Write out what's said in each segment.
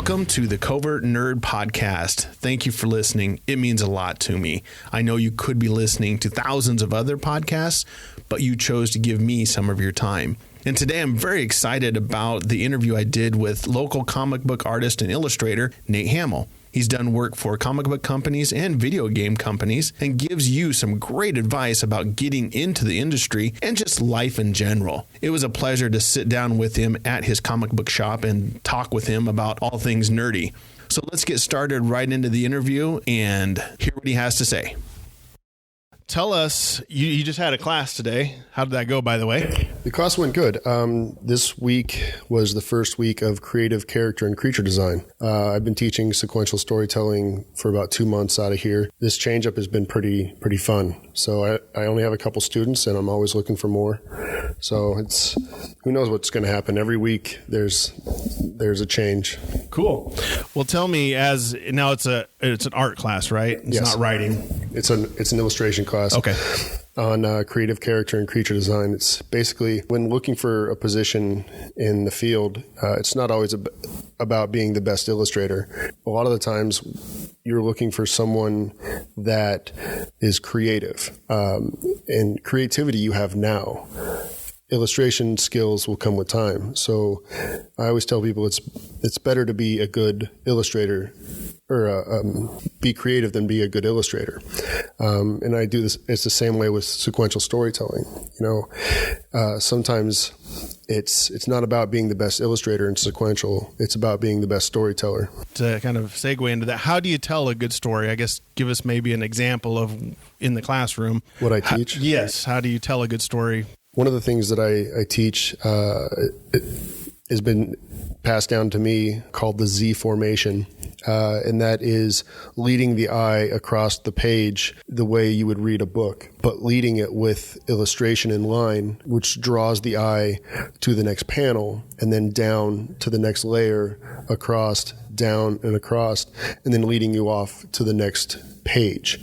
Welcome to the Covert Nerd Podcast. Thank you for listening. It means a lot to me. I know you could be listening to thousands of other podcasts, but you chose to give me some of your time. And today I'm very excited about the interview I did with local comic book artist and illustrator Nate Hamel. He's done work for comic book companies and video game companies and gives you some great advice about getting into the industry and just life in general. It was a pleasure to sit down with him at his comic book shop and talk with him about all things nerdy. So let's get started right into the interview and hear what he has to say. Tell us, you just had a class today. How did that go, by the way? The class went good. This week was the first week of creative character and creature design. I've been teaching sequential storytelling for about 2 months out of here. This change-up has been pretty fun. So I only have a couple students, and I'm always looking for more. So it's who knows what's going to happen. Every week there's a change. Cool. Well, tell me, as now it's an art class, right? It's Yes. not writing. It's an illustration class. Okay. On creative character and creature design. It's basically when looking for a position in the field, it's not always about being the best illustrator. A lot of the times you're looking for someone that is creative. And creativity you have now. Illustration skills will come with time. So I always tell people it's better to be a good illustrator or be creative than be a good illustrator. And I do this, it's the same way with sequential storytelling. Sometimes it's not about being the best illustrator in sequential. It's about being the best storyteller. To kind of segue into that, how do you tell a good story? I guess give us maybe an example of in the classroom. What I teach? Yes. How do you tell a good story? One of the things that I teach has been passed down to me called the Z formation. And that is leading the eye across the page the way you would read a book, but leading it with illustration in line, which draws the eye to the next panel and then down to the next layer, across, down and across, and then leading you off to the next page.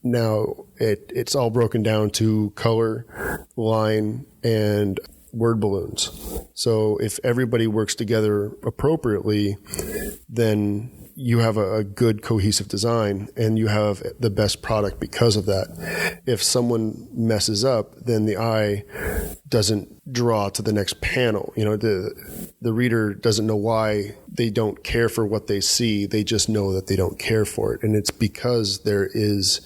Now, it's all broken down to color, line, and word balloons. So if everybody works together appropriately, then you have a good cohesive design and you have the best product because of that. If someone messes up, then the eye doesn't draw to the next panel. The reader doesn't know why they don't care for what they see. They just know that they don't care for it. And it's because there is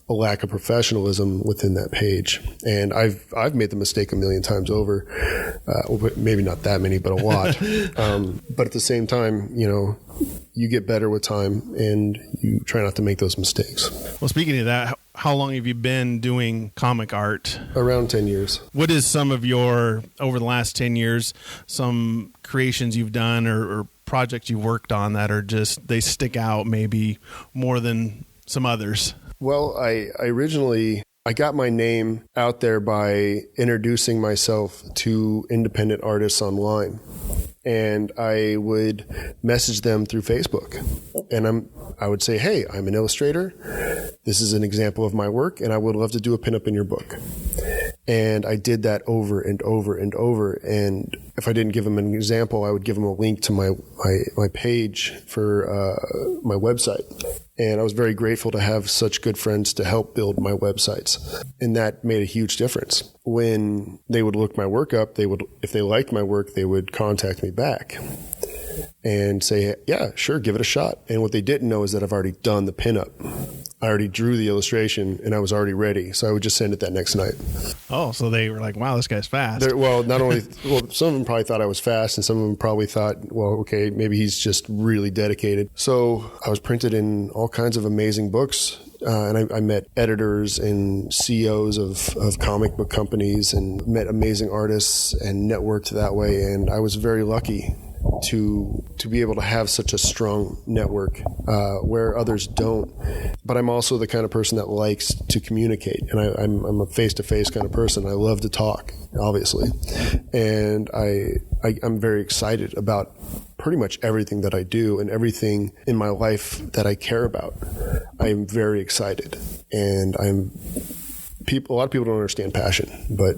a lack of professionalism within that page. And I've made the mistake a million times over. Maybe not that many, but a lot. But at the same time, you get better with time and you try not to make those mistakes. Well, speaking of that, how long have you been doing comic art? Around 10 years. What is some of your, over the last 10 years, some creations you've done or projects you've worked on that are just, they stick out maybe more than some others? Well, I originally got my name out there by introducing myself to independent artists online. And I would message them through Facebook. And I would say, hey, I'm an illustrator. This is an example of my work, and I would love to do a pinup in your book. And I did that over and over and over. And if I didn't give them an example, I would give them a link to my page for my website. And I was very grateful to have such good friends to help build my websites. And that made a huge difference. When they would look my work up, if they liked my work, they would contact me back and say, yeah, sure, give it a shot. And what they didn't know is that I've already done the pinup. I already drew the illustration and I was already ready. So I would just send it that next night. Oh, so they were like, wow, this guy's fast. Some of them probably thought I was fast and some of them probably thought, well, okay, maybe he's just really dedicated. So I was printed in all kinds of amazing books. And I met editors and CEOs of comic book companies and met amazing artists and networked that way. And I was very lucky to be able to have such a strong network where others don't. But I'm also the kind of person that likes to communicate, and I'm a face-to-face kind of person. I love to talk, obviously, and I'm very excited about pretty much everything that I do and everything in my life that I care about. I'm very excited, and a lot of people don't understand passion, but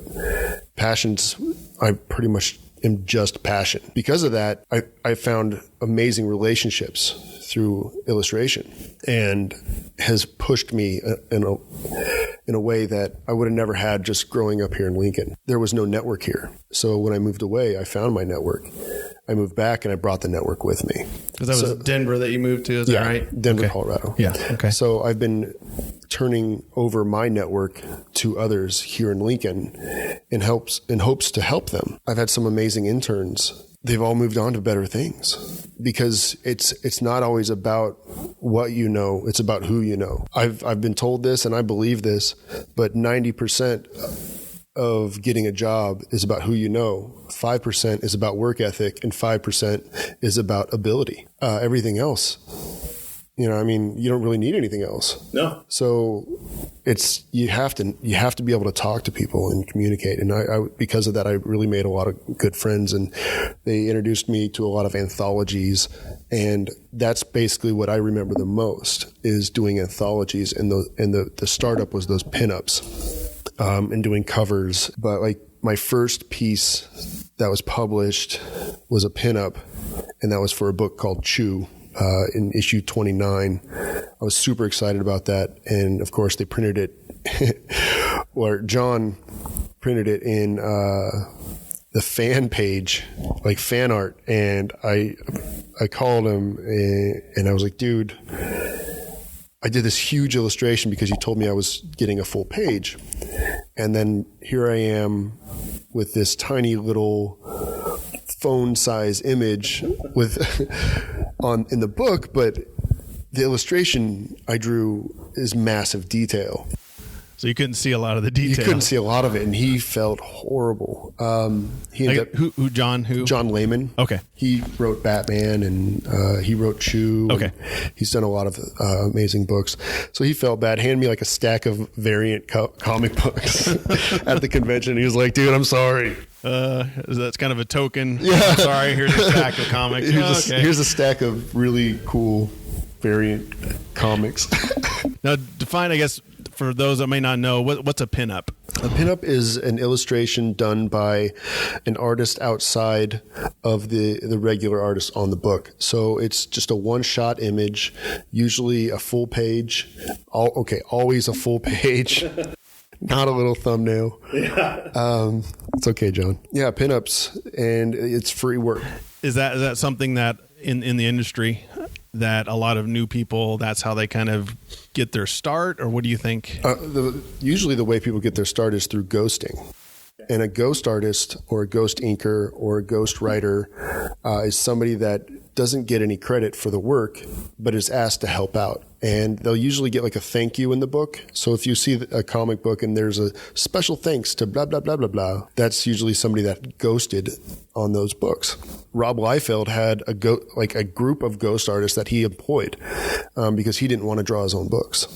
I pretty much am just passion. Because of that, I found amazing relationships through illustration, and has pushed me in a way that I would have never had just growing up here in Lincoln. There was no network here. So when I moved away, I found my network. I moved back and I brought the network with me. Because that was Denver that you moved to, is that right? Denver, okay. Colorado. Yeah, okay. So I've been turning over my network to others here in Lincoln in hopes to help them. I've had some amazing interns. They've all moved on to better things, because it's not always about what you know, it's about who you know. I've been told this and I believe this, but 90% of getting a job is about who you know. 5% is about work ethic, and 5% is about ability. Everything else, you don't really need anything else. No. So you have to be able to talk to people and communicate. And I because of that, I really made a lot of good friends, and they introduced me to a lot of anthologies. And that's basically what I remember the most, is doing anthologies. And the startup was those pinups. And doing covers. But like my first piece that was published was a pinup, and that was for a book called Chew in issue 29. I was super excited about that. And of course they printed it, or John printed it in the fan page, like fan art. And I called him and I was like, dude, I did this huge illustration because you told me I was getting a full page. And then here I am with this tiny little phone size image with in the book, but the illustration I drew is massive detail. So you couldn't see a lot of the detail. You couldn't see a lot of it, and he felt horrible. He ended up, John? Who? John Layman. Okay. He wrote Batman, and he wrote Chew. Okay. He's done a lot of amazing books. So he felt bad. Handed me like a stack of variant comic books at the convention. He was like, "Dude, I'm sorry." That's kind of a token. Yeah. I'm sorry. Here's a stack of comics. Here's a stack of really cool variant comics. Now, define, I guess, for those that may not know, what's a pinup? A pinup is an illustration done by an artist outside of the regular artist on the book. So it's just a one-shot image, usually a full page. Always a full page. Not a little thumbnail. Yeah. It's okay, John. Yeah, pinups, and it's free work. Is that something that in the industry that a lot of new people, that's how they kind of get their start, or what do you think? Usually the way people get their start is through ghosting. And a ghost artist or a ghost inker or a ghost writer is somebody that doesn't get any credit for the work, but is asked to help out. And they'll usually get like a thank you in the book. So if you see a comic book and there's a special thanks to blah, blah, blah, blah, blah, that's usually somebody that ghosted on those books. Rob Liefeld had a group of ghost artists that he employed because he didn't want to draw his own books.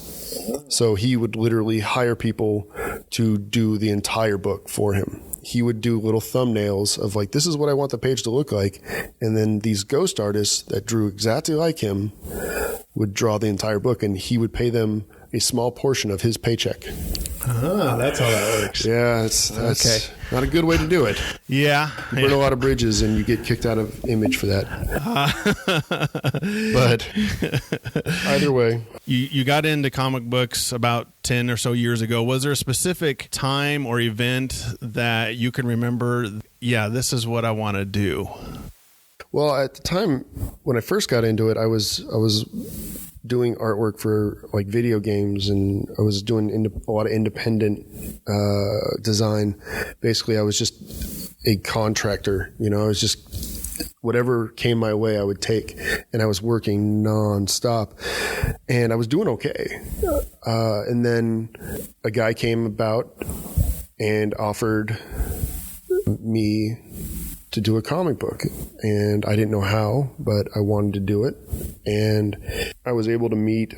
So he would literally hire people to do the entire book for him. He would do little thumbnails of like, this is what I want the page to look like. And then these ghost artists that drew exactly like him would draw the entire book, and he would pay them a small portion of his paycheck. Ah, that's how that works. Yeah, that's okay. Not a good way to do it. Yeah. You burn a lot of bridges and you get kicked out of Image for that. But either way. You got into comic books about 10 or so years ago. Was there a specific time or event that you can remember, yeah, this is what I want to do? Well, at the time when I first got into it, I was doing artwork for like video games, and I was doing a lot of independent design. Basically, I was just a contractor. I was just whatever came my way, I would take, and I was working nonstop, and I was doing okay. And then a guy came about and offered me to do a comic book, and I didn't know how, but I wanted to do it. And I was able to meet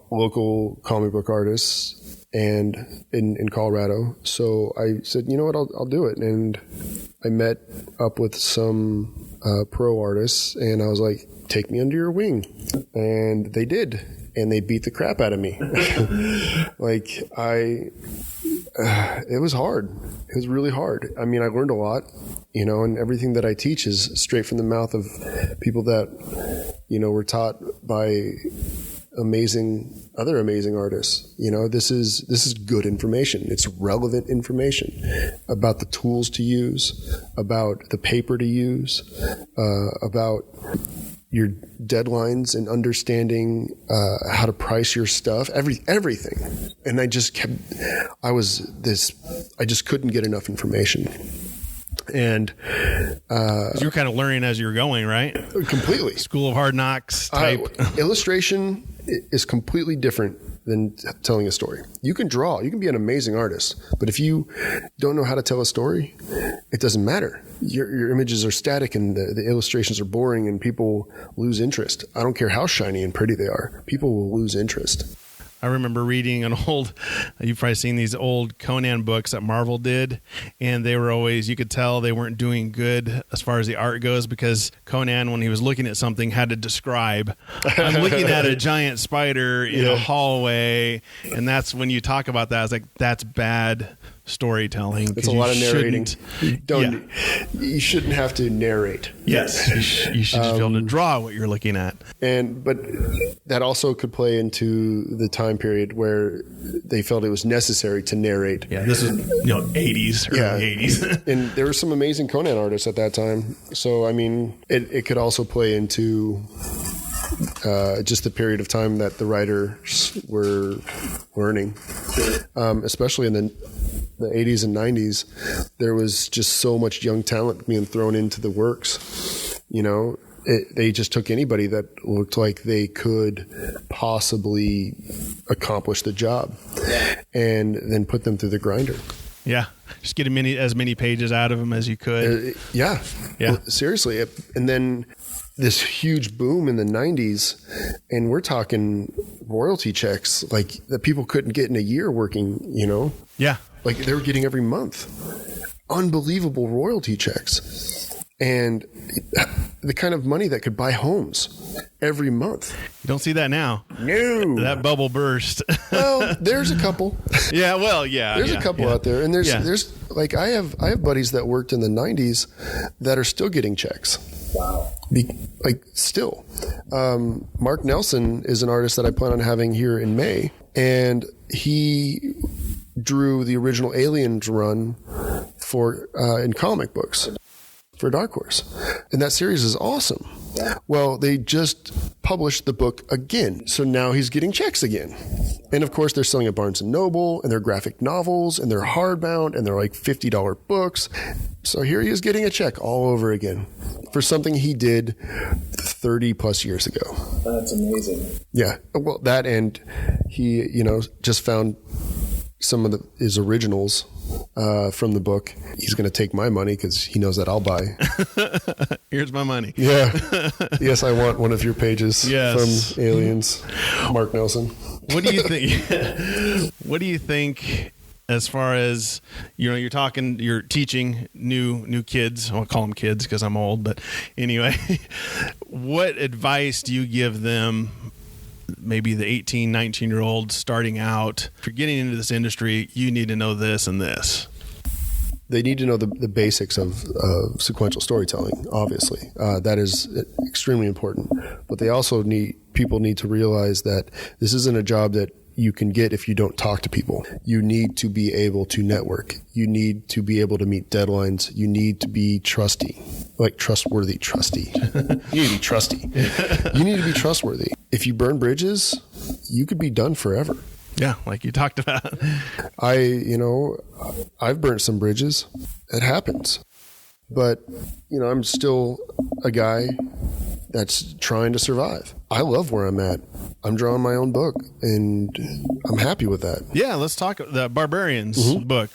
local comic book artists and in Colorado. So I said, you know what, I'll do it. And I met up with some pro artists, and I was like, take me under your wing. And they did. And they beat the crap out of me. Like It was hard. It was really hard. I mean, I learned a lot, and everything that I teach is straight from the mouth of people that, were taught by other amazing artists. This is good information. It's relevant information about the tools to use, about the paper to use, about your deadlines and understanding how to price your stuff, everything. And I just couldn't get enough information. And you were kind of learning as you were going, right? Completely. School of Hard Knocks type. Illustration is completely different than telling a story. You can draw, you can be an amazing artist, but if you don't know how to tell a story, it doesn't matter. Your images are static and the illustrations are boring and people lose interest. I don't care how shiny and pretty they are. People will lose interest. I remember reading you've probably seen these old Conan books that Marvel did, and they were always, you could tell they weren't doing good as far as the art goes, because Conan, when he was looking at something, had to describe, I'm looking at a giant spider in a hallway, and that's when you talk about that, I was like, that's bad storytelling. It's a lot of narrating. You shouldn't have to narrate. Yes, you should just be able to draw what you're looking at. But that also could play into the time period where they felt it was necessary to narrate. Yeah, this is 80s, early 80s. And there were some amazing Conan artists at that time. So I mean, it could also play into just the period of time that the writers were learning, especially in the 80s and 90s. There was just so much young talent being thrown into the works. They just took anybody that looked like they could possibly accomplish the job and then put them through the grinder. Yeah. Just get as many pages out of them as you could. Yeah. Well, seriously. And then this huge boom in the 90s, and we're talking royalty checks like that people couldn't get in a year working, Yeah. Like they were getting every month. Unbelievable royalty checks. And the kind of money that could buy homes every month. You don't see that now. No. That bubble burst. Well, there's a couple. Yeah, well, yeah. There's a couple out there. And there's like I have buddies that worked in the 90s that are still getting checks. Wow. Still. Mark Nelson is an artist that I plan on having here in May, and he drew the original Aliens run for in comic books for Dark Horse. And that series is awesome. Yeah. Well, they just published the book again. So now he's getting checks again. And of course, they're selling at Barnes & Noble, and they're graphic novels, and they're hardbound, and they're like $50 books. So here he is getting a check all over again for something he did 30 plus years ago. That's amazing. Yeah. Well, that, and he, just found some of his originals from the book. He's going to take my money because he knows that I'll buy. Here's my money. Yeah. Yes, I want one of your pages from Aliens, Mark Nelson. What do you think? What do you think as far as, you're teaching new kids? I'll call them kids because I'm old, but anyway, what advice do you give them? Maybe the 18, 19-year-old starting out, if you're getting into this industry, you need to know this and this. They need to know the basics of sequential storytelling, obviously. That is extremely important. But they also people need to realize that this isn't a job that you can get if you don't talk to people. You need to be able to network. You need to be able to meet deadlines. You need to be trusty. Trustworthy. You need to be trusty. You need to be trustworthy. If you burn bridges, you could be done forever. Yeah, like you talked about. I've burnt some bridges. It happens. But, I'm still a guy that's trying to survive. I love where I'm at. I'm drawing my own book, and I'm happy with that. Yeah, let's talk the Barbarians book.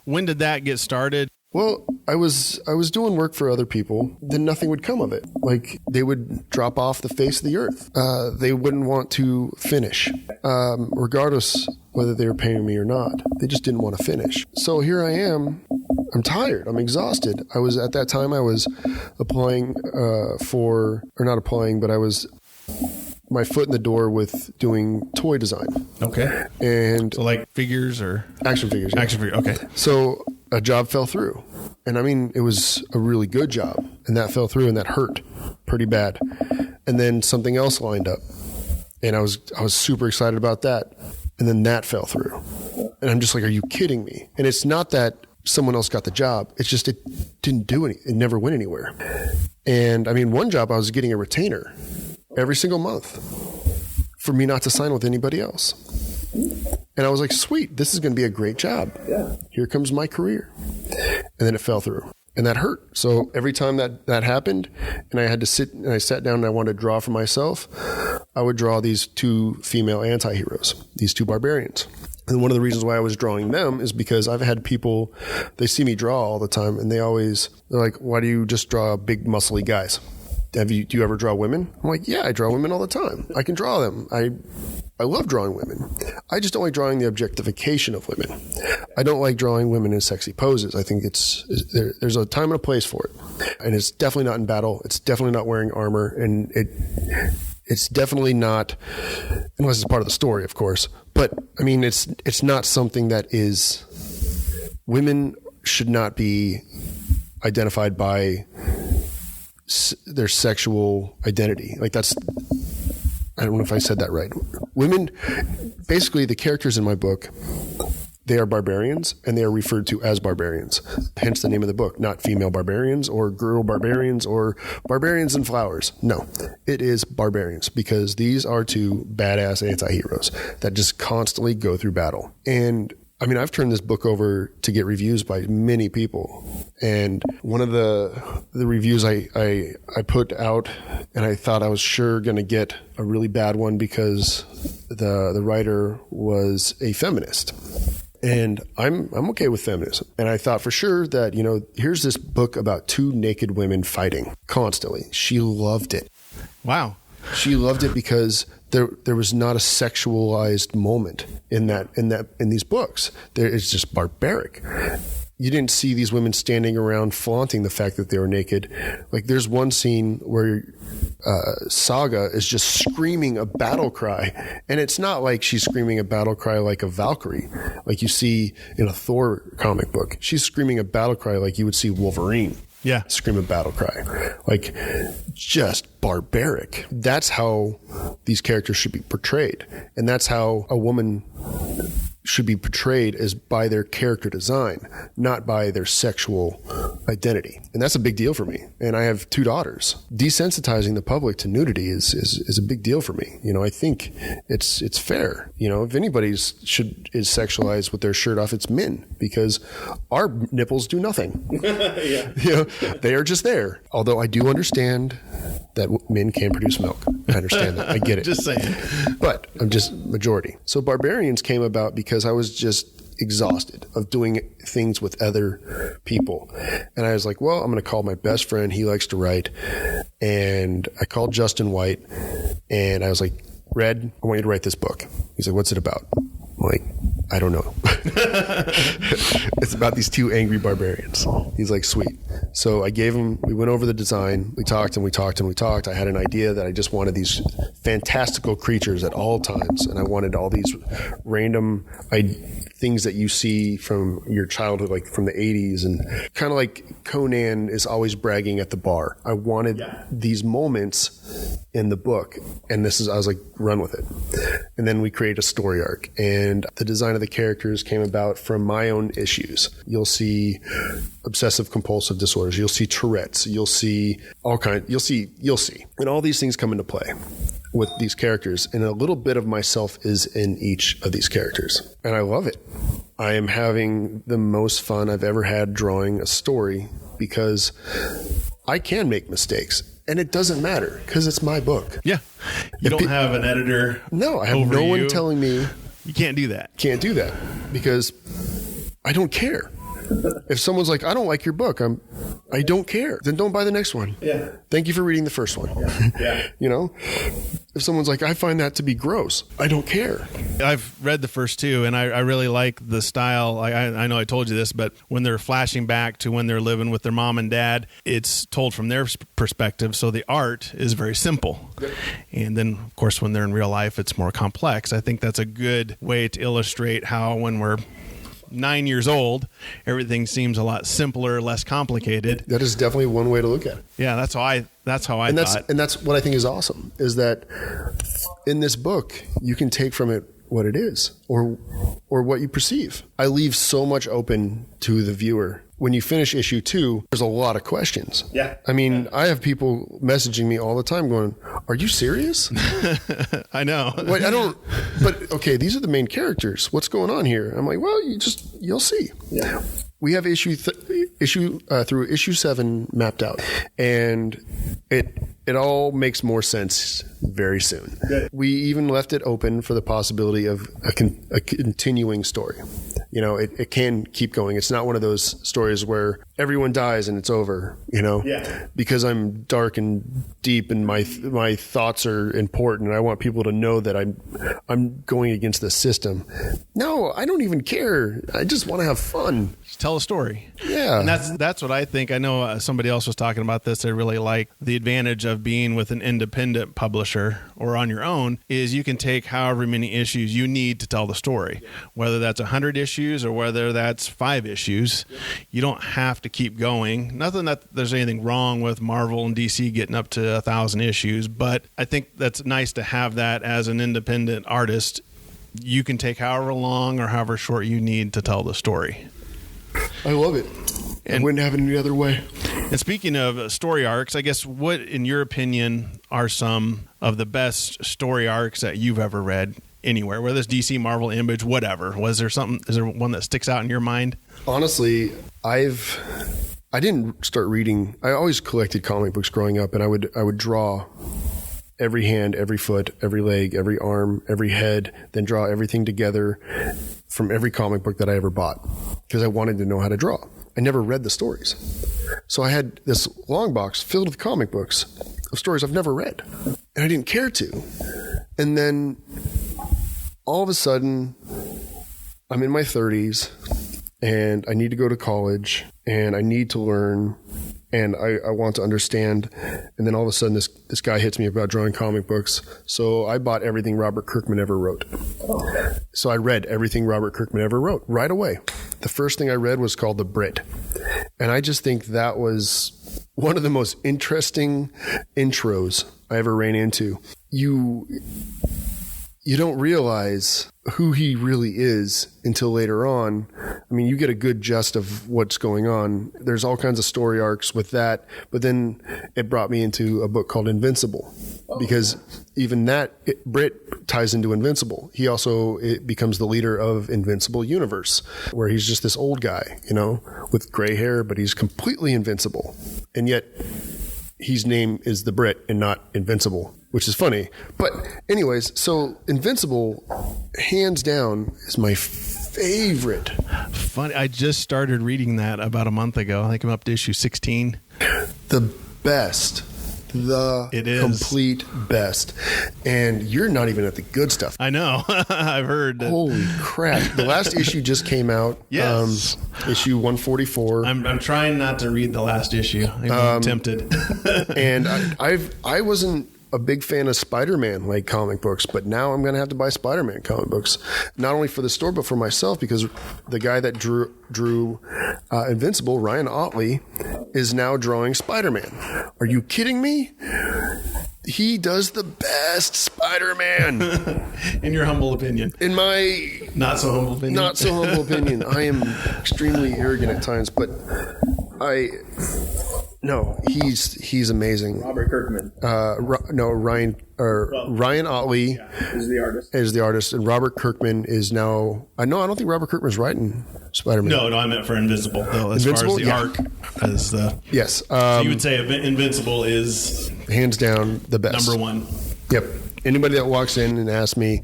When did that get started? Well, I was doing work for other people, then nothing would come of it. Like, they would drop off the face of the earth. They wouldn't want to finish, regardless whether they were paying me or not. They just didn't want to finish. So here I am. I'm tired. I'm exhausted. At that time, I was applying I was my foot in the door with doing toy design. Okay. And so like figures or action figures. Yeah. Action figure. Okay. So a job fell through. And I mean, it was a really good job, and that fell through, and that hurt pretty bad. And then something else lined up, and I was super excited about that. And then that fell through. And I'm just like, are you kidding me? And it's not that someone else got the job. It's just, it didn't do anything. It never went anywhere. And I mean, one job I was getting a retainer every single month for me not to sign with anybody else. And I was like, sweet, this is going to be a great job. Yeah. Here comes my career. And then it fell through. And that hurt. So every time that happened, and I had to sit, and I sat down and I wanted to draw for myself, I would draw these two female anti-heroes, these two barbarians. And one of the reasons why I was drawing them is because I've had people, they see me draw all the time, and they're like, why do you just draw big muscly guys? Do you ever draw women? I'm like, yeah, I draw women all the time. I can draw them. I love drawing women. I just don't like drawing the objectification of women. I don't like drawing women in sexy poses. I think there's a time and a place for it. And it's definitely not in battle. It's definitely not wearing armor. And it's definitely not, unless it's part of the story, of course. But I mean, it's not something that is, women should not be identified by their sexual identity. Like that's, I don't know if I said that right. Women, basically the characters in my book, they are barbarians, and they are referred to as barbarians. Hence the name of the book, not female barbarians or girl barbarians or barbarians and flowers. No, it is barbarians, because these are two badass anti-heroes that just constantly go through battle. And I mean, I've turned this book over to get reviews by many people. And one of the reviews I put out, and I thought I was sure going to get a really bad one because the writer was a feminist. And I'm okay with feminism. And I thought for sure that, here's this book about two naked women fighting constantly. She loved it. Wow. She loved it because there was not a sexualized moment in these books. It's just barbaric. You didn't see these women standing around flaunting the fact that they were naked. Like there's one scene where Saga is just screaming a battle cry, and it's not like she's screaming a battle cry like a Valkyrie, like you see in a Thor comic book. She's screaming a battle cry like you would see Wolverine. Yeah. Scream a battle cry. Like, just barbaric. That's how these characters should be portrayed. And that's how a woman should be portrayed, is by their character design, not by their sexual identity. And that's a big deal for me. And I have 2 daughters. Desensitizing the public to nudity is a big deal for me. I think it's fair. If anybody is sexualized with their shirt off, it's men, because our nipples do nothing. Yeah. They are just there. Although I do understand that men can produce milk. I understand that. I get it. Just saying. But I'm just majority. So Barbarians came about because I was just exhausted of doing things with other people. And I was like, well, I'm going to call my best friend. He likes to write. And I called Justin White, and I was like, Red, I want you to write this book. He's like, what's it about? I'm like, I don't know. It's about these 2 angry barbarians. He's like, sweet. So I gave him, we went over the design. We talked and we talked and we talked. I had an idea that I just wanted these fantastical creatures at all times. And I wanted all these random things that you see from your childhood, like from the 80s, and kind of like Conan is always bragging at the bar. I wanted these moments in the book, and I was like, run with it. And then we created a story arc, and the design of the characters came about from my own issues. You'll see obsessive compulsive disorders. You'll see Tourette's. You'll see all kinds. You'll see, and all these things come into play with these characters, and a little bit of myself is in each of these characters, and I love it. I am having the most fun I've ever had drawing a story, because I can make mistakes, and it doesn't matter because it's my book. Yeah. You don't have an editor. No, I have no one telling me. You can't do that. Can't do that, because I don't care. If someone's like, I don't like your book, I don't care. Then don't buy the next one. Yeah. Thank you for reading the first one. Yeah. If someone's like, I find that to be gross, I don't care. I've read the first two, and I really like the style. I know I told you this, but when they're flashing back to when they're living with their mom and dad, it's told from their perspective, so the art is very simple. Yep. And then, of course, when they're in real life, it's more complex. I think that's a good way to illustrate how when we're 9 years old, everything seems a lot simpler, less complicated. That is definitely one way to look at it. Yeah, that's how I thought. And that's what I think is awesome, is that in this book, you can take from it what it is or what you perceive. I leave so much open to the viewer. When you finish issue 2, there's a lot of questions. Yeah. I mean, I have people messaging me all the time going, "Are you serious?" I know. Wait, but okay, these are the main characters. What's going on here? I'm like, well, you'll see. Yeah. We have issue through issue 7 mapped out, and it all makes more sense very soon. Good. We even left it open for the possibility of a continuing story. You know, it can keep going. It's not one of those stories where everyone dies and it's over, you know, because I'm dark and deep and my thoughts are important. And I want people to know that I'm going against the system. No, I don't even care. I just want to have fun. Just tell a story. Yeah. And that's what I think. I know somebody else was talking about this. I really like the advantage of being with an independent publisher or on your own is you can take however many issues you need to tell the story, whether that's 100 issues or whether that's 5 issues. You don't have to keep going. Nothing that there's anything wrong with Marvel and DC getting up to 1,000 issues, but I think that's nice to have that as an independent artist. You can take however long or however short you need to tell the story. I love it. I wouldn't have it any other way. And speaking of story arcs, I guess what, in your opinion, are some of the best story arcs that you've ever read anywhere, whether it's DC, Marvel, Image, whatever? Is there one that sticks out in your mind? Honestly, I didn't start reading. I always collected comic books growing up, and I would draw every hand, every foot, every leg, every arm, every head, then draw everything together from every comic book that I ever bought because I wanted to know how to draw. I never read the stories. So I had this long box filled with comic books of stories I've never read, and I didn't care to. And then all of a sudden, I'm in my 30s, and I need to go to college, and I need to learn, and I want to understand. And then all of a sudden, this guy hits me about drawing comic books. So I bought everything Robert Kirkman ever wrote. So I read everything Robert Kirkman ever wrote right away. The first thing I read was called The Brit. And I just think that was one of the most interesting intros I ever ran into. You don't realize who he really is until later on. I mean, you get a good gist of what's going on. There's all kinds of story arcs with that. But then it brought me into a book called Invincible, because even Brit ties into Invincible. It becomes the leader of Invincible Universe, where he's just this old guy, you know, with gray hair, but he's completely invincible. And yet his name is the Brit and not Invincible, which is funny. But anyways, so Invincible, hands down, is my favorite. Funny. I just started reading that about a month ago. I think I'm up to issue 16. The best. It is complete best. And you're not even at the good stuff. I know. I've heard. Holy crap. The last issue just came out. Yes. Issue 144. I'm trying not to read the last issue. I'm tempted. And I wasn't a big fan of Spider-Man like comic books, but now I'm going to have to buy Spider-Man comic books, not only for the store but for myself, because the guy that drew Invincible, Ryan Otley, is now drawing Spider-Man. Are you kidding me? He does the best Spider-Man. In your humble opinion. In my not so humble opinion. I am extremely arrogant at times, but no, he's amazing. Robert Kirkman. Ryan Otley is the artist, and Robert Kirkman is now. I don't think Robert Kirkman's writing Spider-Man. No, I meant for Invincible. Though, as Invincible? far as the arc, as the yes. So you would say Invincible is hands down the best. Number one. Yep. Anybody that walks in and asks me,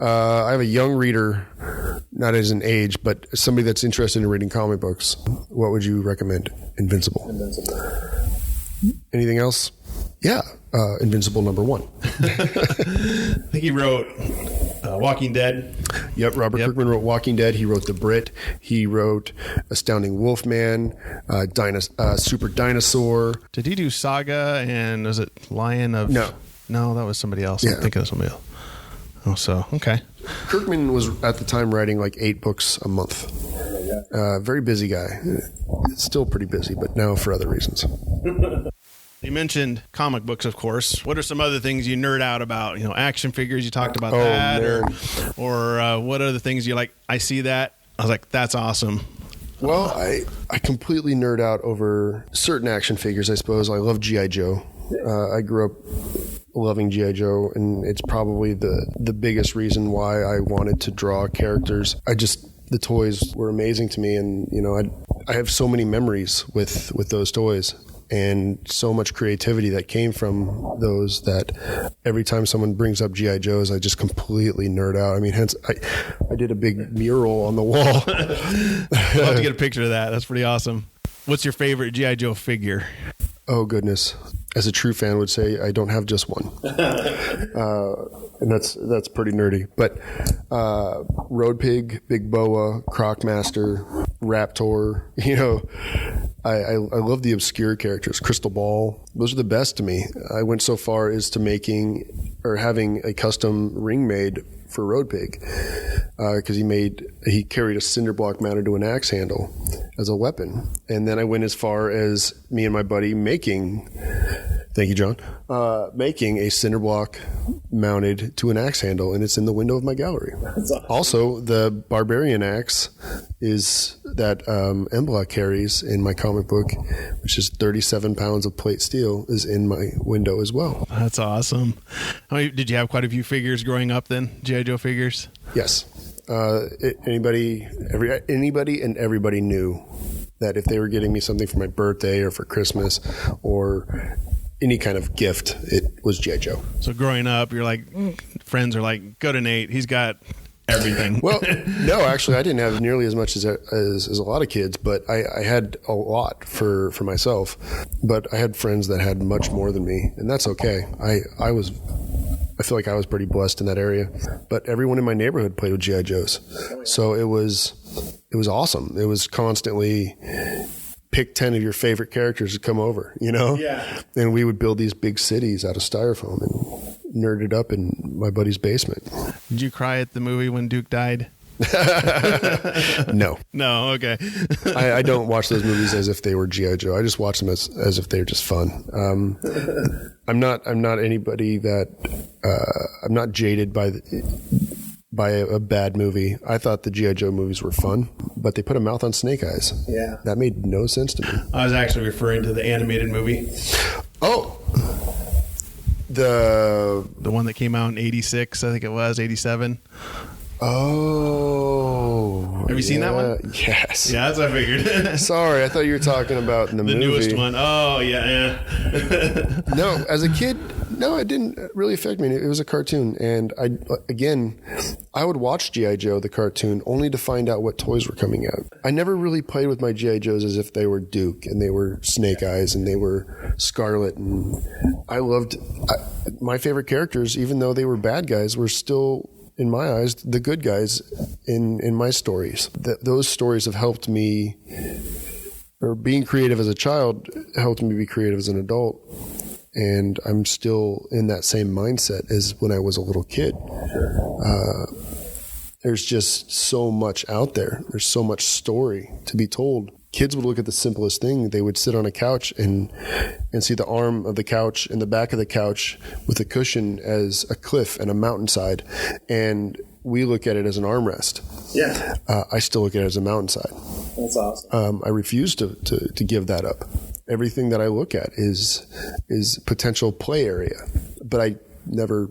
I have a young reader, not as an age, but somebody that's interested in reading comic books. What would you recommend? Invincible. Anything else? Yeah. Invincible number 1. I think he wrote Walking Dead. Yep, Robert Kirkman wrote Walking Dead. He wrote The Brit. He wrote Astounding Wolfman, Super Dinosaur. Did he do Saga and was it Lion of... No, that was somebody else. I'm thinking of somebody else. Oh, so, okay. Kirkman was at the time writing like 8 books a month. Very busy guy. Still pretty busy, but now for other reasons. You mentioned comic books, of course. What are some other things you nerd out about? Action figures, you talked about that. Man. Or what other things you like? I see that. I was like, that's awesome. Well, I completely nerd out over certain action figures, I suppose. I love G.I. Joe. I grew up loving G.I. Joe, and it's probably the biggest reason why I wanted to draw characters. The toys were amazing to me, and I have so many memories with those toys and so much creativity that came from those that every time someone brings up G.I. Joes, I just completely nerd out. I mean, hence I did a big mural on the wall. I'll have to get a picture of that. That's pretty awesome. What's your favorite G.I. Joe figure? Oh, goodness. As a true fan would say, I don't have just one. And that's pretty nerdy. But Road Pig, Big Boa, Crocmaster, Raptor, I love the obscure characters. Crystal Ball, those are the best to me. I went so far as to having a custom ring made for Road Pig because he carried a cinder block mounted to an axe handle as a weapon. And then I went as far as me and my buddy making a cinder block mounted to an axe handle, and it's in the window of my gallery. Awesome. Also, the Barbarian axe is that Embla carries in my comic book, which is 37 pounds of plate steel, is in my window as well. That's awesome. Did you have quite a few figures growing up then, G.I. Joe figures? Yes. Anybody and everybody knew that if they were getting me something for my birthday or for Christmas or any kind of gift, it was G.I. Joe. So growing up, you're like, friends are like, go to Nate. He's got everything. Well, no, actually, I didn't have nearly as much as a lot of kids, but I had a lot for myself. But I had friends that had much more than me, and that's okay. I feel like I was pretty blessed in that area. But everyone in my neighborhood played with G.I. Joes. So it was awesome. It was constantly pick 10 of your favorite characters to come over, Yeah. And we would build these big cities out of styrofoam and nerd it up in my buddy's basement. Did you cry at the movie when Duke died? No. No, okay. I don't watch those movies as if they were G.I. Joe. I just watch them as if they're just fun. I'm not anybody that I'm not jaded by a bad movie. I thought the G.I. Joe movies were fun, but they put a mouth on Snake Eyes. Yeah. That made no sense to me. I was actually referring to the animated movie. Oh. The one that came out in 86, I think it was, 87. Oh. Have you seen that one? Yes. Yeah, that's what I figured. Sorry, I thought you were talking about the movie. The newest one. Oh, yeah. No, as a kid, no, it didn't really affect me. It was a cartoon. And I would watch G.I. Joe, the cartoon, only to find out what toys were coming out. I never really played with my G.I. Joes as if they were Duke and they were Snake Eyes and they were Scarlet. And my favorite characters, even though they were bad guys, were still, in my eyes, the good guys in my stories. Those stories have helped me, or being creative as a child helped me be creative as an adult. And I'm still in that same mindset as when I was a little kid. There's just so much out there. There's so much story to be told. Kids would look at the simplest thing. They would sit on a couch and see the arm of the couch and the back of the couch with a cushion as a cliff and a mountainside. And we look at it as an armrest. Yeah. I still look at it as a mountainside. That's awesome. I refuse to give that up. Everything that I look at is potential play area, but I never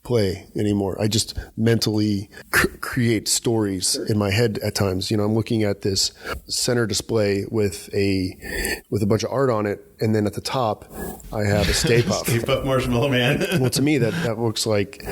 play anymore. I just mentally create stories in my head at times. I'm looking at this center display with a bunch of art on it, and then at the top I have a Stay Puft. Stay Puft Marshmallow Man. Well, to me that looks like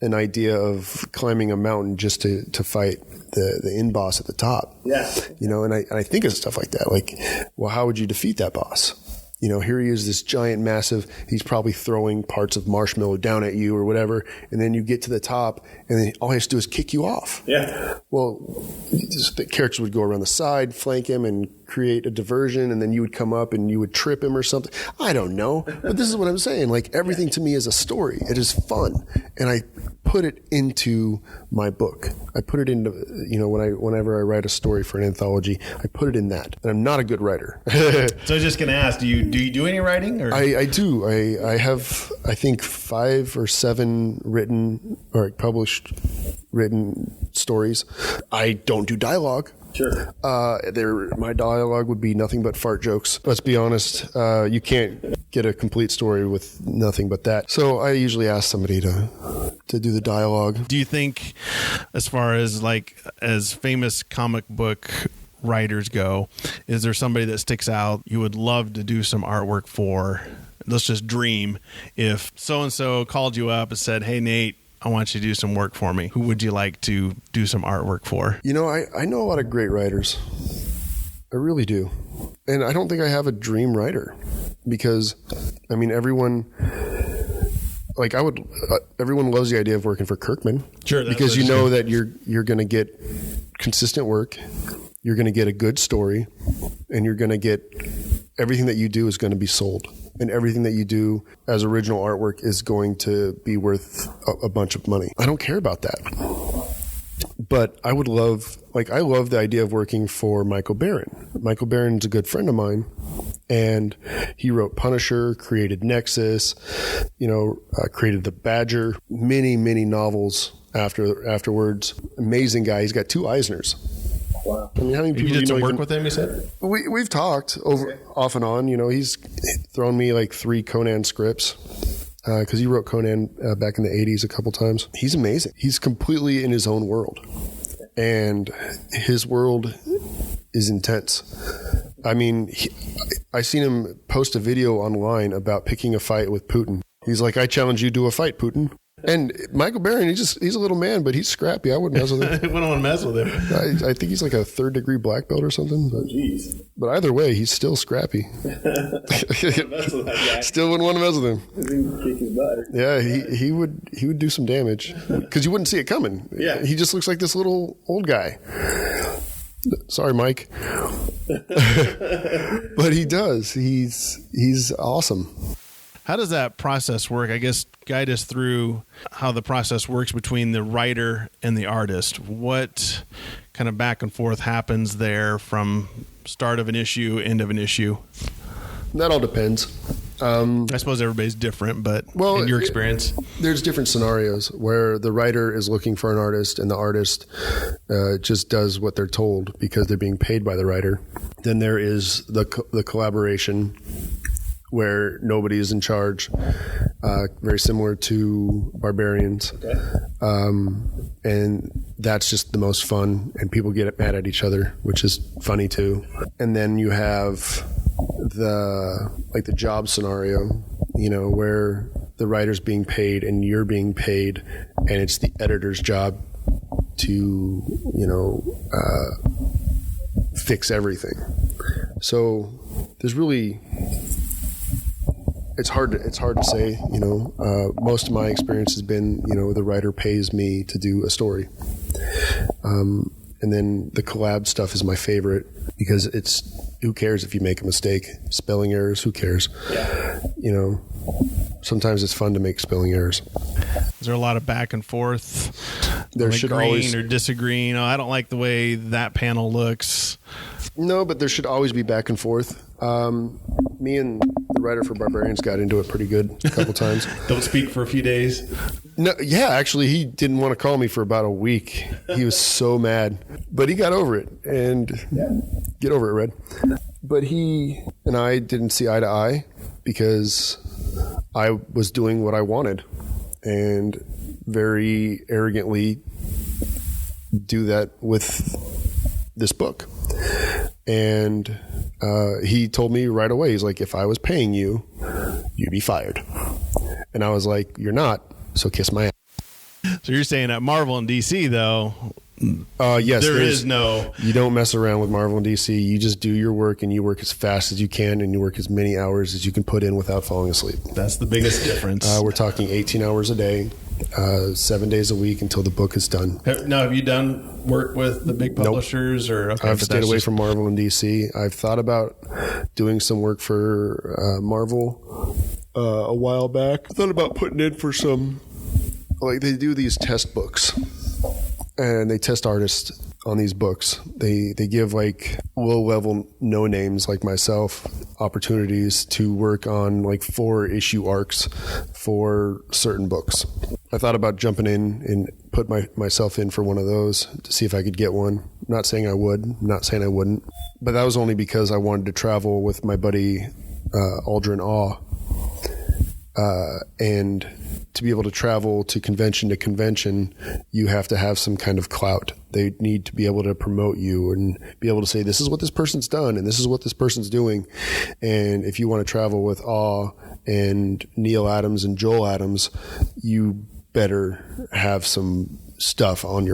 an idea of climbing a mountain just to fight the end boss at the top. Yeah. And I think of stuff like that. Like, well, how would you defeat that boss? here he is, this giant, massive, he's probably throwing parts of marshmallow down at you or whatever. And then you get to the top and then all he has to do is kick you off. Yeah. Well, the characters would go around the side, flank him and create a diversion. And then you would come up and you would trip him or something. I don't know. But this is what I'm saying. Like everything to me is a story. It is fun. And I put it into my book. I put it into, whenever I write a story for an anthology, I put it in that. And I'm not a good writer. So I was just going to ask, do you do any writing? Or? I do. I have, I think, 5 or 7 written or published written stories. I don't do dialogue. Sure. My dialogue would be nothing but fart jokes. Let's be honest. You can't get a complete story with nothing but that. So I usually ask somebody to do the dialogue. Do you think, as far as as famous comic book writers go, is there somebody that sticks out you would love to do some artwork for? Let's just dream if so-and-so called you up and said, "Hey, Nate, I want you to do some work for me." Who would you like to do some artwork for? I know a lot of great writers. I really do. And I don't think I have a dream writer because, everyone, everyone loves the idea of working for Kirkman. Sure. Because you know that you're going to get consistent work, you're going to get a good story, and you're going to get everything that you do is going to be sold. And everything that you do as original artwork is going to be worth a bunch of money. I don't care about that. But I would love, I love the idea of working for Michael Barron. Michael Barron's a good friend of mine. And he wrote Punisher, created Nexus, created The Badger, many, many novels afterwards. Amazing guy. He's got 2 Eisners. Wow. How many people you did some work with him, you said? We've talked off and on. He's thrown me 3 Conan scripts because he wrote Conan back in the 80s a couple times. He's amazing. He's completely in his own world. And his world is intense. I seen him post a video online about picking a fight with Putin. He's like, "I challenge you to a fight, Putin." And Michael Barron, he's a little man, but he's scrappy. I wouldn't mess with him. I wouldn't want to mess with him. I think he's like a 3rd degree black belt or something. But either way, he's still scrappy. Still wouldn't want to mess with him. Kick his butt. Yeah, he would do some damage because you wouldn't see it coming. Yeah. He just looks like this little old guy. Sorry, Mike. But he does. He's awesome. How does that process work? I guess guide us through how the process works between the writer and the artist. What kind of back and forth happens there from start of an issue, end of an issue? That all depends. I suppose everybody's different, but in your experience? There's different scenarios where the writer is looking for an artist and the artist just does what they're told because they're being paid by the writer. Then there is the collaboration where nobody is in charge, very similar to Barbarians. Okay. And that's just the most fun, and people get mad at each other, which is funny too. And then you have the job scenario, where the writer's being paid and you're being paid, and it's the editor's job to, fix everything. So there's really... It's hard to say, most of my experience has been, the writer pays me to do a story. And then the collab stuff is my favorite because who cares if you make a mistake? Spelling errors, who cares? Yeah. Sometimes it's fun to make spelling errors. Is there a lot of back and forth? There should always... or disagreeing. I don't like the way that panel looks. No, but there should always be back and forth. Me and the writer for Barbarians got into it pretty good a couple times. Don't speak for a few days. No, yeah, actually, he didn't want to call me for about a week. He was so mad, but he got over it. And get over it, Red. But he and I didn't see eye to eye because I was doing what I wanted and very arrogantly do that with this book. And he told me right away, he's like, "If I was paying you, you'd be fired." And I was like, "You're not, so kiss my ass." So you're saying at Marvel and DC, though, Yes, there is no. You don't mess around with Marvel and DC. You just do your work, and you work as fast as you can, and you work as many hours as you can put in without falling asleep. That's the biggest difference. We're talking 18 hours a day, 7 days a week until the book is done. Have you done work with the big publishers? Nope. Or okay, I've stayed away from Marvel and DC. I've thought about doing some work for Marvel a while back. I thought about putting in for some, like they do these test books, and they test artists on these books. They give like low-level no-names like myself opportunities to work on like 4-issue arcs for certain books. I thought about jumping in and put myself in for one of those to see if I could get one. I'm not saying I would, not saying I wouldn't, but that was only because I wanted to travel with my buddy Aldrin Awe, and to be able to travel to convention, you have to have some kind of clout. They need to be able to promote you and be able to say, this is what this person's done and this is what this person's doing. And if you want to travel with Awe and Neil Adams and Joel Adams, you better have some stuff on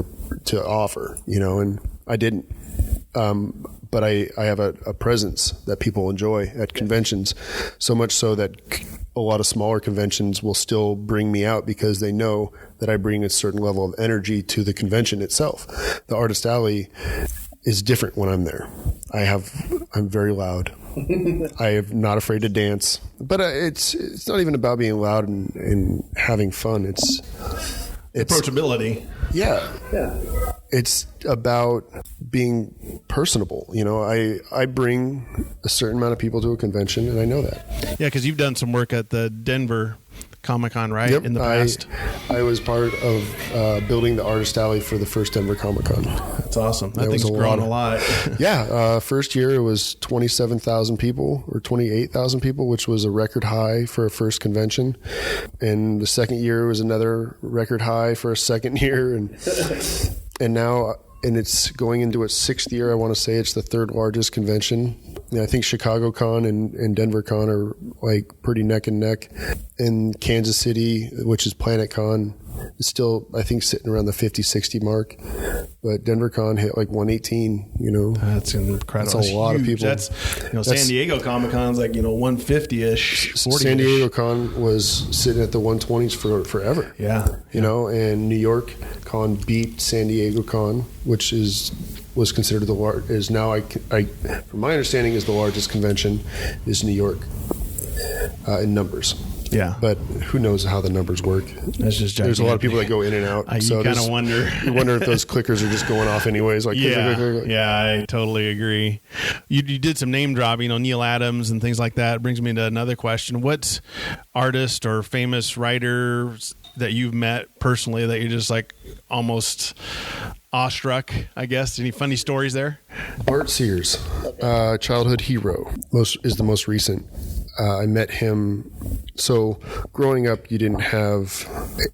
to offer, and I didn't. But I have a presence that people enjoy at conventions, so much so that a lot of smaller conventions will still bring me out because they know that I bring a certain level of energy to the convention itself. The Artist Alley is different when I'm there. I'm very loud. I am not afraid to dance, but it's not even about being loud and having fun. It's approachability. Yeah. It's about being personable. I bring a certain amount of people to a convention, and I know that. Yeah, because you've done some work at the Denver Comic-Con, right? Yep, in the past. I was part of building the Artist Alley for the first Denver Comic-Con. That's awesome. That thing's grown a lot. Yeah. First year it was 27,000 people or 28,000 people, which was a record high for a first convention. And the second year was another record high for a second year. And now... And it's going into its 6th year. I want to say it's the 3rd largest convention. I think Chicago Con and Denver Con are like pretty neck and neck. And Kansas City, which is Planet Con, is still, I think, sitting around the 50, 60 mark. But Denver Con hit like 118, That's incredible. That's a lot of people. That's, San Diego Comic Con's like, 150-ish, 40-ish. San Diego Con was sitting at the 120s for forever. Yeah. And New York Con beat San Diego Con, which was considered is now, from my understanding, is the largest convention is New York in numbers. Yeah. But who knows how the numbers work. That's just There's a lot of people that go in and out. You kind of wonder. You wonder if those clickers are just going off anyways. Like, yeah, I totally agree. You did some name dropping on Neil Adams and things like that. It brings me to another question. What artist or famous writer that you've met personally that you're just like almost awestruck, I guess? Any funny stories there? Bart Sears, childhood hero, is the most recent. I met him. So growing up, you didn't have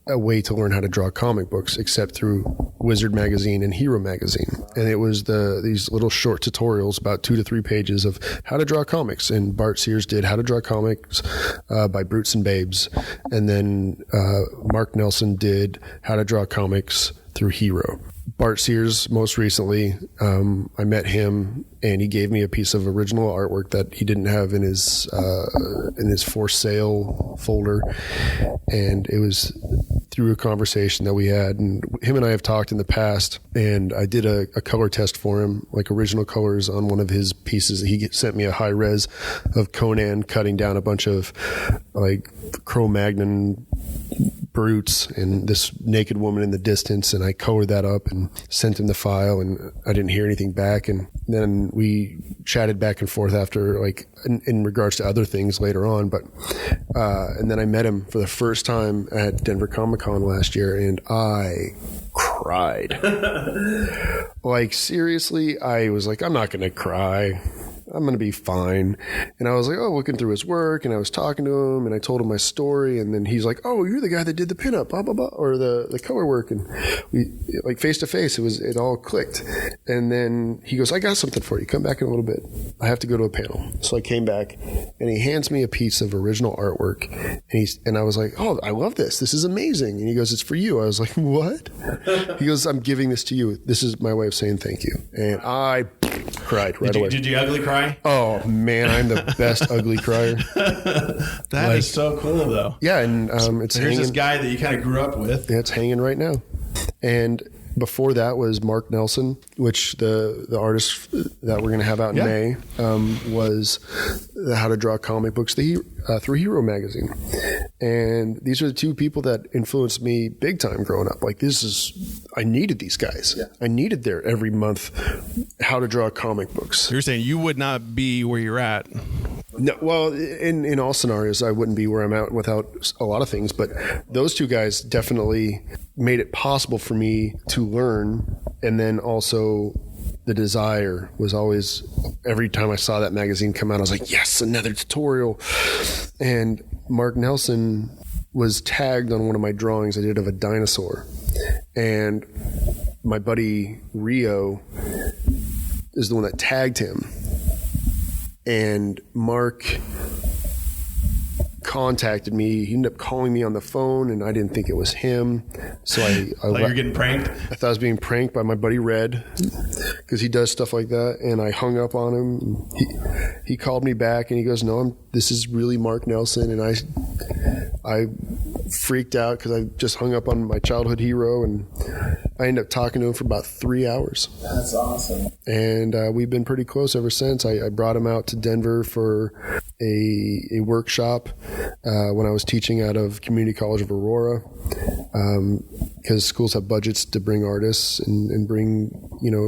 a way to learn how to draw comic books except through Wizard Magazine and Hero Magazine. And it was these little short tutorials, about 2 to 3 pages of how to draw comics. And Bart Sears did How to Draw Comics by Brutes and Babes. And then Mark Nelson did How to Draw Comics through Hero. Bart Sears, most recently, I met him, and he gave me a piece of original artwork that he didn't have in his for sale folder, and it was through a conversation that we had. And him and I have talked in the past, and I did a color test for him, like original colors on one of his pieces. He sent me a high res of Conan cutting down a bunch of like Cro-Magnon brutes and this naked woman in the distance, and I colored that up and sent him the file, and I didn't hear anything back. And then we chatted back and forth after, like in regards to other things later on, but and then I met him for the first time at Denver Comic-Con last year, and I cried. Like, seriously, I was like, I'm not gonna cry. going to be fine. And I was like, looking through his work, and I was talking to him, and I told him my story. And then he's like, oh, you're the guy that did the pinup, blah, blah, blah, or the color work. And we, like, face to face, it all clicked. And then he goes, I got something for you. Come back in a little bit. I have to go to a panel. So I came back, and he hands me a piece of original artwork. And I was like, oh, I love this. This is amazing. And he goes, it's for you. I was like, what? He goes, I'm giving this to you. This is my way of saying thank you. And I cried right away. Did you ugly cry? Oh, man, I'm the best ugly crier. That is so cool, though. Yeah, and it's here's this guy that you kind of grew up with. Yeah, it's hanging right now. And before that was Mark Nelson, which the artist that we're going to have out in May was the How to Draw Comic Books through Hero magazine. And these are the two people that influenced me big time growing up. Like, I needed these guys. Yeah. I needed their every month How to Draw Comic Books. So you're saying you would not be where you're at? No, well, in all scenarios, I wouldn't be where I'm at without a lot of things. But those two guys definitely made it possible for me to learn. And then also the desire was always, every time I saw that magazine come out, I was like, yes, another tutorial. And Mark Nelson was tagged on one of my drawings I did of a dinosaur. And my buddy Rio is the one that tagged him. And Mark contacted me. He ended up calling me on the phone, and I didn't think it was him. So I like you're getting pranked? I thought I was being pranked by my buddy Red, because he does stuff like that. And I hung up on him. He called me back, and he goes, no, this is really Mark Nelson. And I freaked out because I just hung up on my childhood hero, and I ended up talking to him for about 3 hours. That's awesome. And we've been pretty close ever since. I brought him out to Denver for a workshop when I was teaching out of Community College of Aurora, because schools have budgets to bring artists and bring,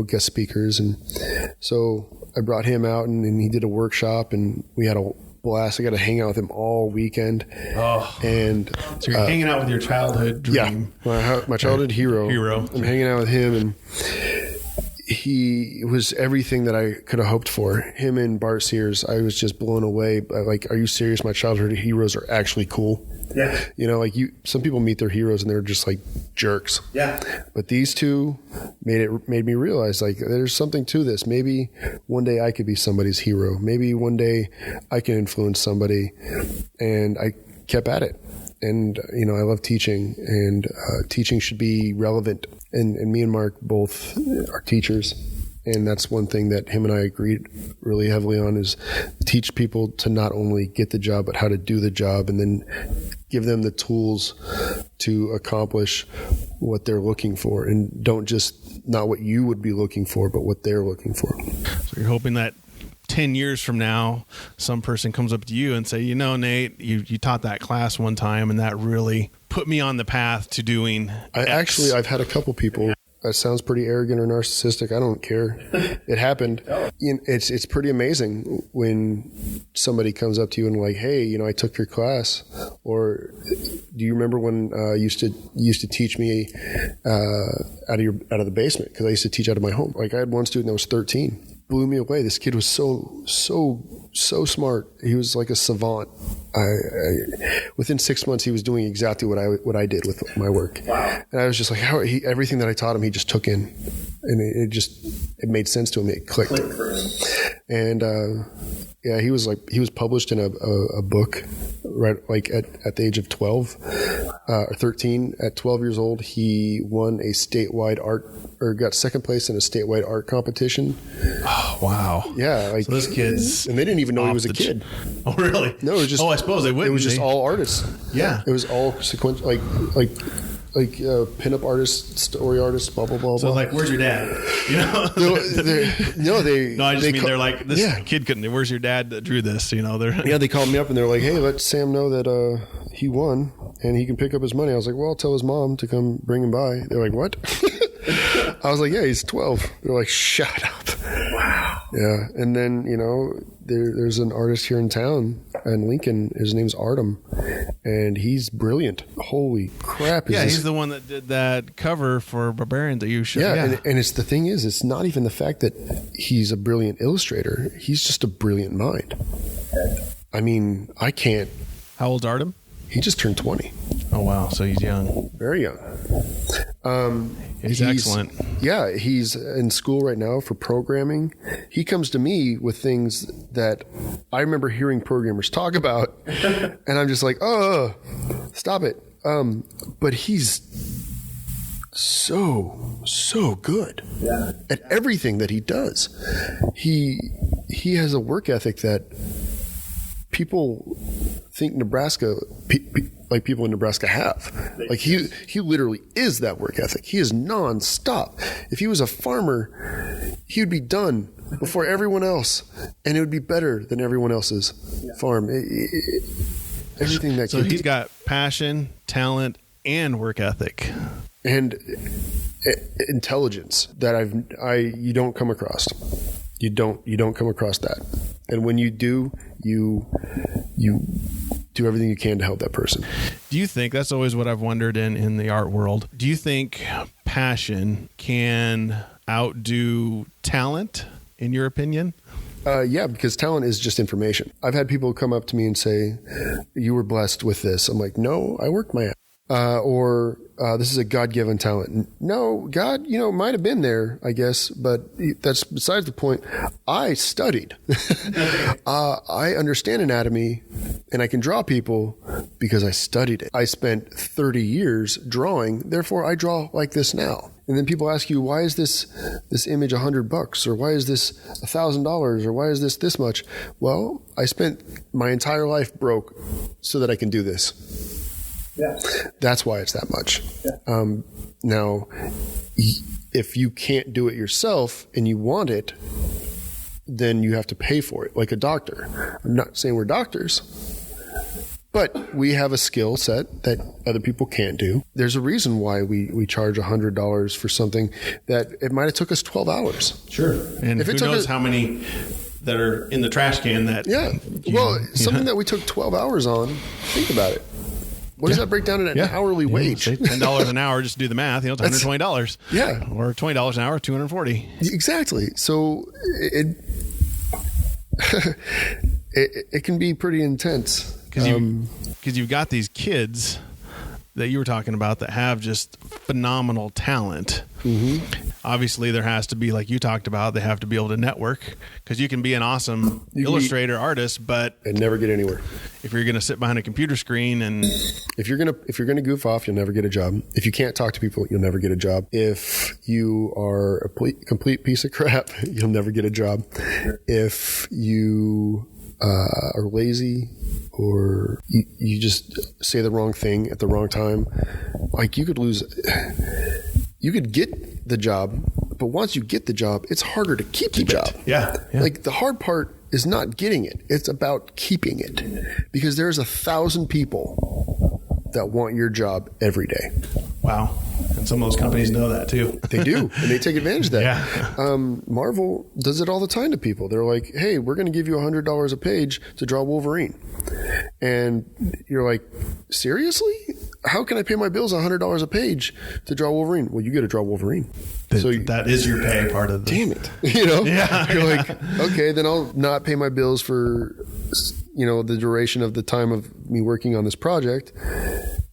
guest speakers. And so I brought him out, and he did a workshop, and we had a blast. I got to hang out with him all weekend. Oh, and so you're hanging out with your childhood dream. Yeah, my childhood hero. I'm hanging out with him, and he was everything that I could have hoped for. Him and Bart Sears, I was just blown away. Like, are you serious? My childhood heroes are actually cool. Yeah. Some people meet their heroes and they're just like jerks. Yeah. But these two made me realize, like, there's something to this. Maybe one day I could be somebody's hero. Maybe one day I can influence somebody. And I kept at it. And, I love teaching, and teaching should be relevant. And me and Mark both are teachers. And that's one thing that him and I agreed really heavily on, is teach people to not only get the job, but how to do the job, and then give them the tools to accomplish what they're looking for. And don't just, not what you would be looking for, but what they're looking for. So you're hoping that 10 years from now, some person comes up to you and say, Nate, you taught that class one time, and that really put me on the path to doing X. I've had a couple people. That sounds pretty arrogant or narcissistic. I don't care. It happened. It's pretty amazing when somebody comes up to you and like, hey, I took your class. Or do you remember when you used to teach me out of the basement? Because I used to teach out of my home. Like, I had one student that was 13. Blew me away. This kid was so smart. He was like a savant. Within 6 months, he was doing exactly what I did with my work. Wow. And I was just like, everything that I taught him, he just took in, and it made sense to him. It clicked. And he was published in a book, right? Like at the age of 12 or 13. At 12 years old, he won a statewide got second place in a statewide art competition. Oh, wow. Yeah. So this kid's, and they didn't even know he was a kid. Oh, really? No, it was just. Oh, I suppose they wouldn't. It was just all artists. Yeah. It was all sequential, like pinup artists, story artists, blah blah blah. So, like, where's your dad? They're like, this kid couldn't. Where's your dad that drew this? They called me up and they're like, hey, let Sam know that he won and he can pick up his money. I was like, well, I'll tell his mom to come bring him by. They're like, what? I was like, yeah, he's 12. They're like, shut up. Wow. Yeah. And then, there's an artist here in town in Lincoln. His name's Artem. and he's brilliant. Holy crap. He's the one that did that cover for Barbarian that you showed. Yeah. And it's the thing is, it's not even the fact that he's a brilliant illustrator. He's just a brilliant mind. I mean, I can't. How old's Artem? He just turned 20. Oh, wow. So he's young. Very young. He's excellent. Yeah, he's in school right now for programming. He comes to me with things that I remember hearing programmers talk about, and I'm just like, oh, stop it. But he's so good at everything that he does. He has a work ethic that people think Nebraska, like people in Nebraska have. Like he literally is that work ethic. He is nonstop. If he was a farmer, he would be done before everyone else, and it would be better than everyone else's farm. Everything that. So he's got passion, talent, and work ethic, and intelligence that you don't come across. You don't come across that, and when you do, you do everything you can to help that person. Do you think, that's always what I've wondered in the art world, do you think passion can outdo talent, in your opinion? Yeah, because talent is just information. I've had people come up to me and say, you were blessed with this. I'm like, no, I worked my ass. Or this is a God-given talent. No, God, might have been there, I guess, but that's besides the point. I studied. I understand anatomy, and I can draw people because I studied it. I spent 30 years drawing, therefore I draw like this now. And then people ask you, why is this image $100, or why is this $1,000, or why is this much? Well, I spent my entire life broke so that I can do this. Yeah. That's why it's that much. Yeah. Now, if you can't do it yourself and you want it, then you have to pay for it, like a doctor. I'm not saying we're doctors, but we have a skill set that other people can't do. There's a reason why we charge $100 for something that it might have took us 12 hours. Sure. And if who knows how many that are in the trash can that... Yeah. Something that we took 12 hours on, think about it. What does that break down in an hourly wage? $10 an hour, just to do the math, it's $120. Yeah. Or $20 an hour, $240. Exactly. So it can be pretty intense. Because you've got these kids that you were talking about that have just phenomenal talent. Mm-hmm. Obviously, there has to be, like you talked about, they have to be able to network, because you can be an awesome illustrator, artist, but and never get anywhere. If you're going to sit behind a computer screen and if you're gonna goof off, you'll never get a job. If you can't talk to people, you'll never get a job. If you are a complete piece of crap, you'll never get a job. If you are lazy, or you just say the wrong thing at the wrong time, like you could get the job, but once you get the job, it's harder to keep the job. Yeah. Like the hard part is not getting it. It's about keeping it, because there's 1,000 people that want your job every day. Wow. And some of those companies know that too. They do. And they take advantage of that. Yeah. Marvel does it all the time to people. They're like, hey, we're going to give you $100 a page to draw Wolverine. And you're like, seriously? How can I pay my bills $100 a page to draw Wolverine? Well, you got to draw Wolverine. That is your pay part of the... Damn it. Yeah. You're like, okay, then I'll not pay my bills for, the duration of the time of me working on this project.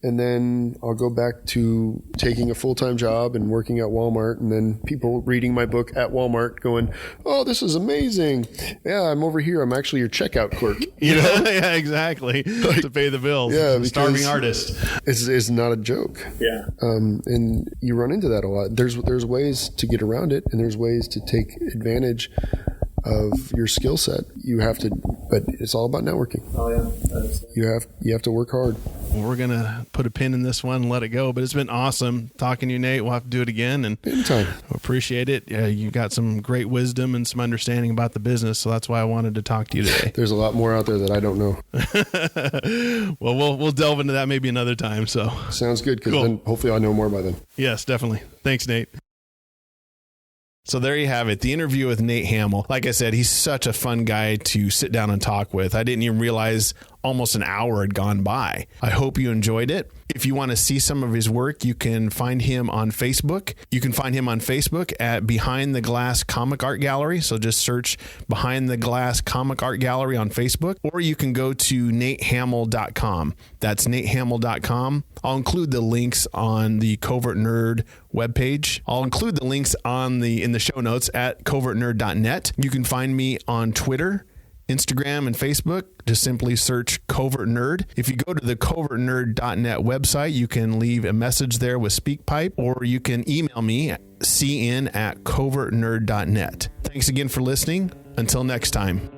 And then I'll go back to taking a full-time job and working at Walmart, and then people reading my book at Walmart going, oh, this is amazing. Yeah, I'm over here. I'm actually your checkout clerk. Yeah, exactly. To pay the bills. Yeah, the starving artist. It's not a joke. Yeah. And you run into that a lot. There's ways to get around it, and there's ways to take advantage of your skill set. But it's all about networking. Oh yeah. You have to work hard. Well, we're going to put a pin in this one and let it go, but it's been awesome talking to you, Nate. We'll have to do it again, and anytime. Appreciate it. You got some great wisdom and some understanding about the business, so that's why I wanted to talk to you today. There's a lot more out there that I don't know. Well, we'll delve into that maybe another time. So sounds good, because then hopefully I'll know more by then. Yes, definitely. Thanks, Nate. So there you have it, the interview with Nate Hamel. Like I said, he's such a fun guy to sit down and talk with. I didn't even realize almost an hour had gone by. I hope you enjoyed it. If you want to see some of his work, you can find him on Facebook. You can find him on Facebook at Behind the Glass Comic Art Gallery. So just search Behind the Glass Comic Art Gallery on Facebook, or you can go to natehamel.com. That's natehamel.com. I'll include the links on the Covert Nerd webpage. I'll include the links in the show notes at covertnerd.net. You can find me on Twitter, Instagram, and Facebook. Just simply search Covert Nerd. If you go to the covertnerd.net website, you can leave a message there with SpeakPipe, or you can email me at cn@covertnerd.net. Thanks again for listening. Until next time.